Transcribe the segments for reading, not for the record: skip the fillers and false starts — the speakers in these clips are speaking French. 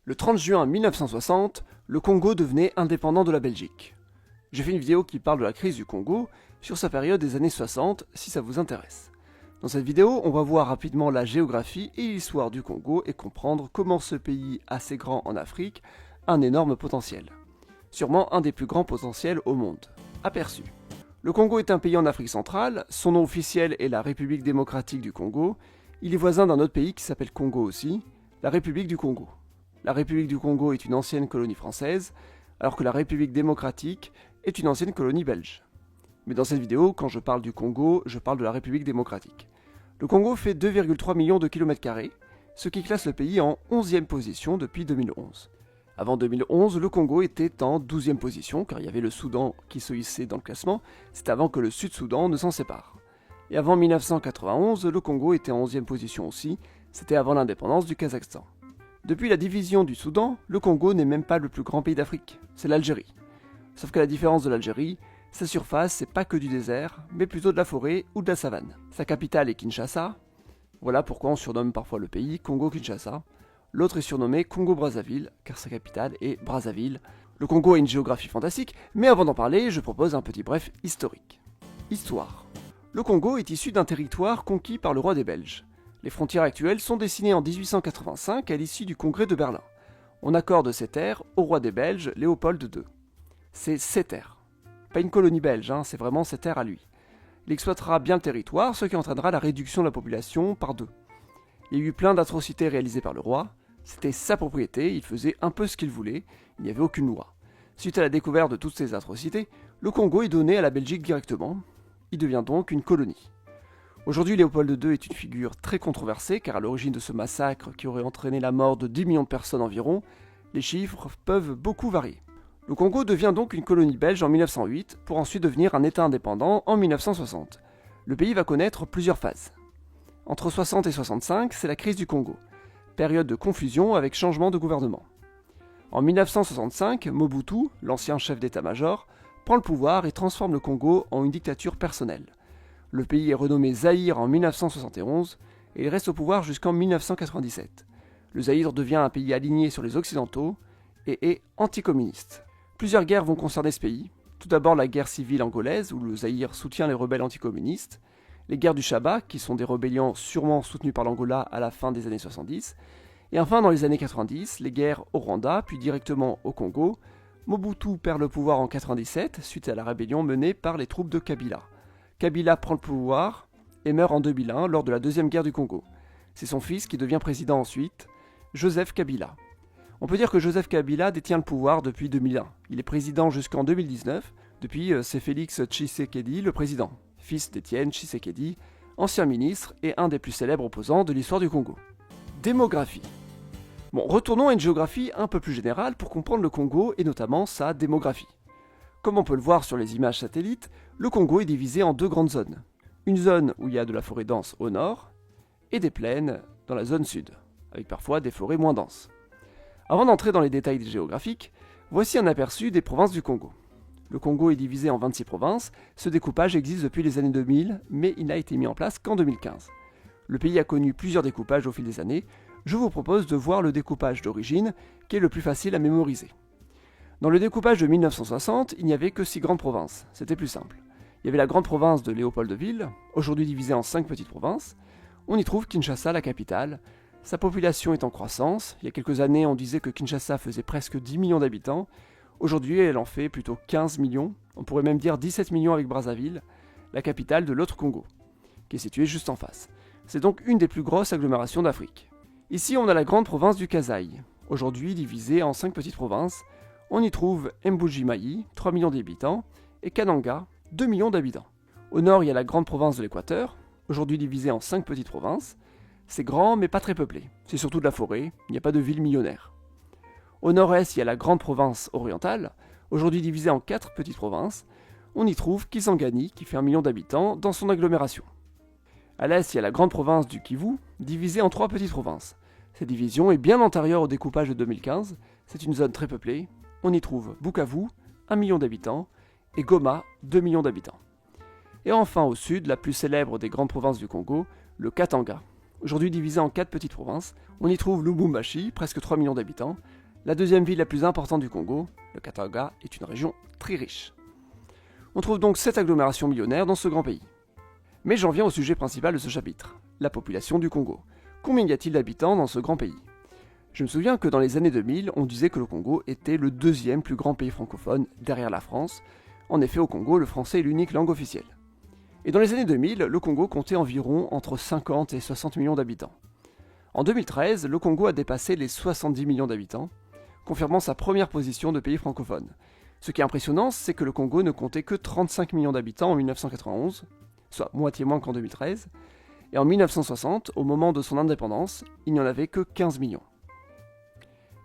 Le 30 juin 1960, le Congo devenait indépendant de la Belgique. J'ai fait une vidéo qui parle de la crise du Congo sur sa période des années 60 si ça vous intéresse. Dans cette vidéo, on va voir rapidement la géographie et l'histoire du Congo et comprendre comment ce pays assez grand en Afrique a un énorme potentiel. Sûrement un des plus grands potentiels au monde. Aperçu. Le Congo est un pays en Afrique centrale, son nom officiel est la République démocratique du Congo. Il est voisin d'un autre pays qui s'appelle Congo aussi, la République du Congo. La République du Congo est une ancienne colonie française, alors que la République démocratique est une ancienne colonie belge. Mais dans cette vidéo, quand je parle du Congo, je parle de la République démocratique. Le Congo fait 2,3 millions de km², ce qui classe le pays en 11e position depuis 2011. Avant 2011, le Congo était en 12e position, car il y avait le Soudan qui se hissait dans le classement, c'est avant que le Sud-Soudan ne s'en sépare. Et avant 1991, le Congo était en 11e position aussi, c'était avant l'indépendance du Kazakhstan. Depuis la division du Soudan, le Congo n'est même pas le plus grand pays d'Afrique, c'est l'Algérie. Sauf que la différence de l'Algérie, sa surface c'est pas que du désert, mais plutôt de la forêt ou de la savane. Sa capitale est Kinshasa, voilà pourquoi on surnomme parfois le pays Congo-Kinshasa. L'autre est surnommé Congo-Brazzaville, car sa capitale est Brazzaville. Le Congo a une géographie fantastique, mais avant d'en parler, je propose un petit bref historique. Histoire. Le Congo est issu d'un territoire conquis par le roi des Belges. Les frontières actuelles sont dessinées en 1885 à l'issue du congrès de Berlin. On accorde ces terres au roi des Belges, Léopold II. C'est ses terres. Pas une colonie belge, c'est vraiment ses terres à lui. Il exploitera bien le territoire, ce qui entraînera la réduction de la population par 2. Il y a eu plein d'atrocités réalisées par le roi. C'était sa propriété, il faisait un peu ce qu'il voulait, il n'y avait aucune loi. Suite à la découverte de toutes ces atrocités, le Congo est donné à la Belgique directement. Il devient donc une colonie. Aujourd'hui, Léopold II est une figure très controversée car à l'origine de ce massacre qui aurait entraîné la mort de 10 millions de personnes environ, les chiffres peuvent beaucoup varier. Le Congo devient donc une colonie belge en 1908 pour ensuite devenir un État indépendant en 1960. Le pays va connaître plusieurs phases. Entre 60 et 65, c'est la crise du Congo, période de confusion avec changement de gouvernement. En 1965, Mobutu, l'ancien chef d'état-major, prend le pouvoir et transforme le Congo en une dictature personnelle. Le pays est renommé Zaïre en 1971 et il reste au pouvoir jusqu'en 1997. Le Zaïre devient un pays aligné sur les Occidentaux et est anticommuniste. Plusieurs guerres vont concerner ce pays. Tout d'abord la guerre civile angolaise où le Zaïre soutient les rebelles anticommunistes, les guerres du Chaba qui sont des rébellions sûrement soutenues par l'Angola à la fin des années 70, et enfin dans les années 90, les guerres au Rwanda puis directement au Congo. Mobutu perd le pouvoir en 1997 suite à la rébellion menée par les troupes de Kabila. Kabila prend le pouvoir et meurt en 2001 lors de la deuxième guerre du Congo. C'est son fils qui devient président ensuite, Joseph Kabila. On peut dire que Joseph Kabila détient le pouvoir depuis 2001. Il est président jusqu'en 2019. Depuis, c'est Félix Tshisekedi le président, fils d'Étienne Tshisekedi, ancien ministre et un des plus célèbres opposants de l'histoire du Congo. Démographie. Bon, retournons à une géographie un peu plus générale pour comprendre le Congo et notamment sa démographie. Comme on peut le voir sur les images satellites, le Congo est divisé en 2 grandes zones. Une zone où il y a de la forêt dense au nord, et des plaines dans la zone sud, avec parfois des forêts moins denses. Avant d'entrer dans les détails géographiques, voici un aperçu des provinces du Congo. Le Congo est divisé en 26 provinces, ce découpage existe depuis les années 2000, mais il n'a été mis en place qu'en 2015. Le pays a connu plusieurs découpages au fil des années, je vous propose de voir le découpage d'origine, qui est le plus facile à mémoriser. Dans le découpage de 1960, il n'y avait que 6 grandes provinces, c'était plus simple. Il y avait la grande province de Léopoldville, aujourd'hui divisée en 5 petites provinces. On y trouve Kinshasa, la capitale. Sa population est en croissance. Il y a quelques années, on disait que Kinshasa faisait presque 10 millions d'habitants. Aujourd'hui, elle en fait plutôt 15 millions. On pourrait même dire 17 millions avec Brazzaville, la capitale de l'autre Congo, qui est située juste en face. C'est donc une des plus grosses agglomérations d'Afrique. Ici, on a la grande province du Kasaï, aujourd'hui divisée en 5 petites provinces. On y trouve Mbuji-Mayi, 3 millions d'habitants, et Kananga, 2 millions d'habitants. Au nord, il y a la grande province de l'Équateur, aujourd'hui divisée en 5 petites provinces. C'est grand, mais pas très peuplé. C'est surtout de la forêt, il n'y a pas de ville millionnaire. Au nord-est, il y a la grande province orientale, aujourd'hui divisée en 4 petites provinces. On y trouve Kisangani, qui fait 1 million d'habitants, dans son agglomération. À l'est, il y a la grande province du Kivu, divisée en 3 petites provinces. Cette division est bien antérieure au découpage de 2015, c'est une zone très peuplée. On y trouve Bukavu, 1 million d'habitants, et Goma, 2 millions d'habitants. Et enfin au sud, la plus célèbre des grandes provinces du Congo, le Katanga. Aujourd'hui divisée en 4 petites provinces, on y trouve Lubumbashi, presque 3 millions d'habitants. La deuxième ville la plus importante du Congo, le Katanga, est une région très riche. On trouve donc 7 agglomérations millionnaires dans ce grand pays. Mais j'en viens au sujet principal de ce chapitre, la population du Congo. Combien y a-t-il d'habitants dans ce grand pays ? Je me souviens que dans les années 2000, on disait que le Congo était le deuxième plus grand pays francophone, derrière la France. En effet, au Congo, le français est l'unique langue officielle. Et dans les années 2000, le Congo comptait environ entre 50 et 60 millions d'habitants. En 2013, le Congo a dépassé les 70 millions d'habitants, confirmant sa première position de pays francophone. Ce qui est impressionnant, c'est que le Congo ne comptait que 35 millions d'habitants en 1991, soit moitié moins qu'en 2013, et en 1960, au moment de son indépendance, il n'y en avait que 15 millions.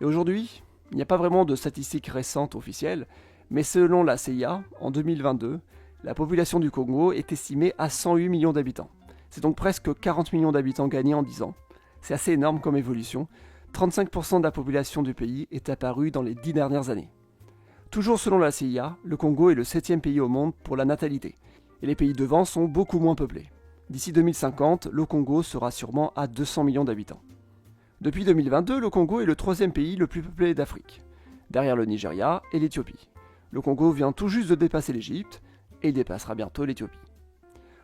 Et aujourd'hui, il n'y a pas vraiment de statistiques récentes officielles, mais selon la CIA, en 2022, la population du Congo est estimée à 108 millions d'habitants. C'est donc presque 40 millions d'habitants gagnés en 10 ans. C'est assez énorme comme évolution. 35% de la population du pays est apparue dans les 10 dernières années. Toujours selon la CIA, le Congo est le 7e pays au monde pour la natalité, et les pays devant sont beaucoup moins peuplés. D'ici 2050, le Congo sera sûrement à 200 millions d'habitants. Depuis 2022, le Congo est le 3e pays le plus peuplé d'Afrique, derrière le Nigeria et l'Éthiopie. Le Congo vient tout juste de dépasser l'Égypte, et il dépassera bientôt l'Éthiopie.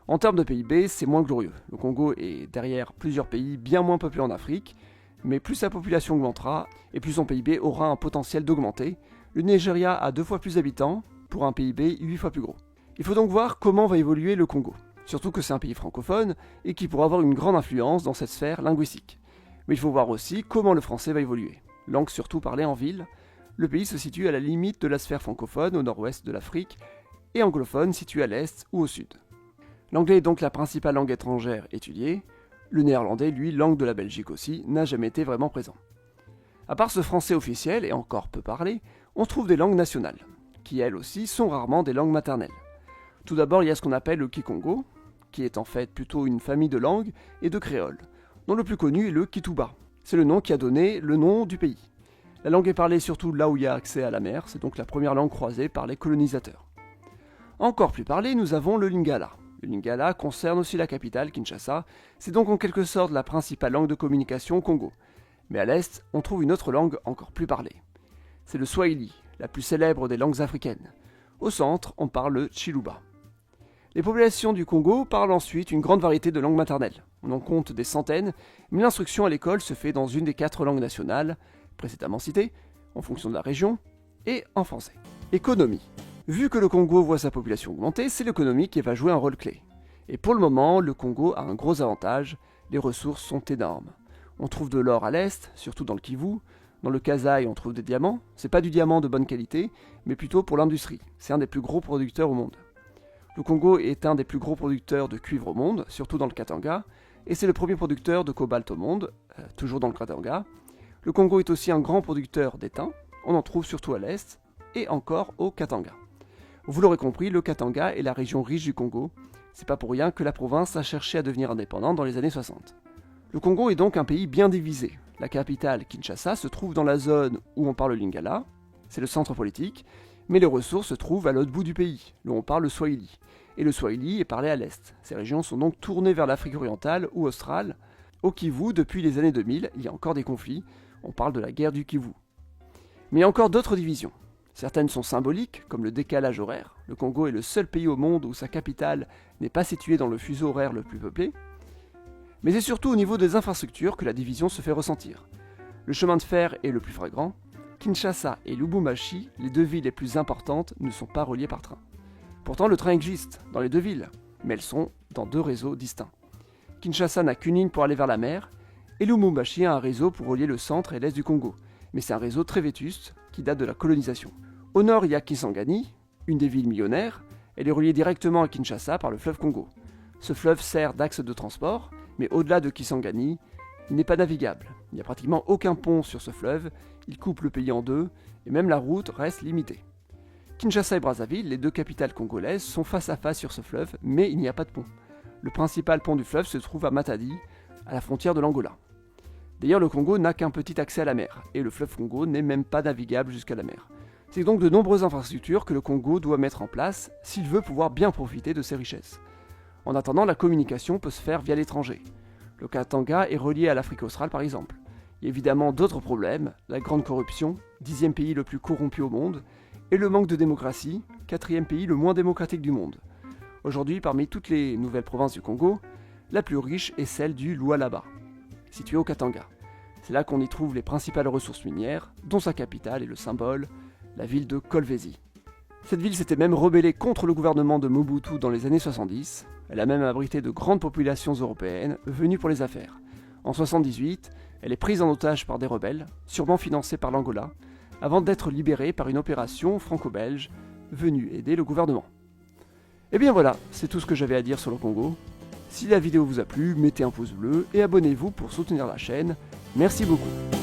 En termes de PIB, c'est moins glorieux. Le Congo est derrière plusieurs pays bien moins peuplés en Afrique, mais plus sa population augmentera, et plus son PIB aura un potentiel d'augmenter. Le Nigeria a 2 fois plus d'habitants, pour un PIB 8 fois plus gros. Il faut donc voir comment va évoluer le Congo, surtout que c'est un pays francophone, et qui pourra avoir une grande influence dans cette sphère linguistique. Mais il faut voir aussi comment le français va évoluer. Langue surtout parlée en ville, le pays se situe à la limite de la sphère francophone au nord-ouest de l'Afrique, et anglophone situé à l'est ou au sud. L'anglais est donc la principale langue étrangère étudiée. Le néerlandais, lui, langue de la Belgique aussi, n'a jamais été vraiment présent. À part ce français officiel, et encore peu parlé, on trouve des langues nationales, qui elles aussi sont rarement des langues maternelles. Tout d'abord, il y a ce qu'on appelle le Kikongo, qui est en fait plutôt une famille de langues et de créoles, dont le plus connu est le Kituba. C'est le nom qui a donné le nom du pays. La langue est parlée surtout là où il y a accès à la mer, c'est donc la première langue croisée par les colonisateurs. Encore plus parlé, nous avons le Lingala. Le Lingala concerne aussi la capitale, Kinshasa, c'est donc en quelque sorte la principale langue de communication au Congo. Mais à l'est, on trouve une autre langue encore plus parlée. C'est le Swahili, la plus célèbre des langues africaines. Au centre, on parle le Chiluba. Les populations du Congo parlent ensuite une grande variété de langues maternelles. On en compte des centaines, mais l'instruction à l'école se fait dans une des 4 langues nationales, précédemment citées, en fonction de la région, et en français. Économie. Vu que le Congo voit sa population augmenter, c'est l'économie qui va jouer un rôle clé. Et pour le moment, le Congo a un gros avantage, les ressources sont énormes. On trouve de l'or à l'est, surtout dans le Kivu. Dans le Kasaï, on trouve des diamants. C'est pas du diamant de bonne qualité, mais plutôt pour l'industrie. C'est un des plus gros producteurs au monde. Le Congo est un des plus gros producteurs de cuivre au monde, surtout dans le Katanga, et c'est le premier producteur de cobalt au monde, toujours dans le Katanga. Le Congo est aussi un grand producteur d'étain, on en trouve surtout à l'est, et encore au Katanga. Vous l'aurez compris, le Katanga est la région riche du Congo. C'est pas pour rien que la province a cherché à devenir indépendante dans les années 60. Le Congo est donc un pays bien divisé. La capitale, Kinshasa, se trouve dans la zone où on parle le Lingala, c'est le centre politique, mais les ressources se trouvent à l'autre bout du pays, où on parle le Swahili. Et le Swahili est parlé à l'est. Ces régions sont donc tournées vers l'Afrique orientale ou australe. Au Kivu, depuis les années 2000, il y a encore des conflits. On parle de la guerre du Kivu. Mais il y a encore d'autres divisions. Certaines sont symboliques, comme le décalage horaire. Le Congo est le seul pays au monde où sa capitale n'est pas située dans le fuseau horaire le plus peuplé. Mais c'est surtout au niveau des infrastructures que la division se fait ressentir. Le chemin de fer est le plus flagrant. Kinshasa et Lubumbashi, les 2 villes les plus importantes, ne sont pas reliées par train. Pourtant, le train existe dans les 2 villes, mais elles sont dans 2 réseaux distincts. Kinshasa n'a qu'une ligne pour aller vers la mer, et Lubumbashi a un réseau pour relier le centre et l'est du Congo. Mais c'est un réseau très vétuste qui date de la colonisation. Au nord, il y a Kisangani, une des villes millionnaires. Elle est reliée directement à Kinshasa par le fleuve Congo. Ce fleuve sert d'axe de transport, mais au-delà de Kisangani, il n'est pas navigable. Il n'y a pratiquement aucun pont sur ce fleuve, il coupe le pays en 2, et même la route reste limitée. Kinshasa et Brazzaville, les 2 capitales congolaises, sont face à face sur ce fleuve, mais il n'y a pas de pont. Le principal pont du fleuve se trouve à Matadi, à la frontière de l'Angola. D'ailleurs, le Congo n'a qu'un petit accès à la mer, et le fleuve Congo n'est même pas navigable jusqu'à la mer. C'est donc de nombreuses infrastructures que le Congo doit mettre en place s'il veut pouvoir bien profiter de ses richesses. En attendant, la communication peut se faire via l'étranger. Le Katanga est relié à l'Afrique australe par exemple. Il y a évidemment d'autres problèmes, la grande corruption, 10e pays le plus corrompu au monde, et le manque de démocratie, 4e pays le moins démocratique du monde. Aujourd'hui, parmi toutes les nouvelles provinces du Congo, la plus riche est celle du Lualaba, située au Katanga. C'est là qu'on y trouve les principales ressources minières, dont sa capitale et le symbole, la ville de Kolwezi. Cette ville s'était même rebellée contre le gouvernement de Mobutu dans les années 70, elle a même abrité de grandes populations européennes venues pour les affaires. En 78, elle est prise en otage par des rebelles, sûrement financés par l'Angola, avant d'être libérée par une opération franco-belge venue aider le gouvernement. Et bien voilà, c'est tout ce que j'avais à dire sur le Congo. Si la vidéo vous a plu, mettez un pouce bleu et abonnez-vous pour soutenir la chaîne. Merci beaucoup.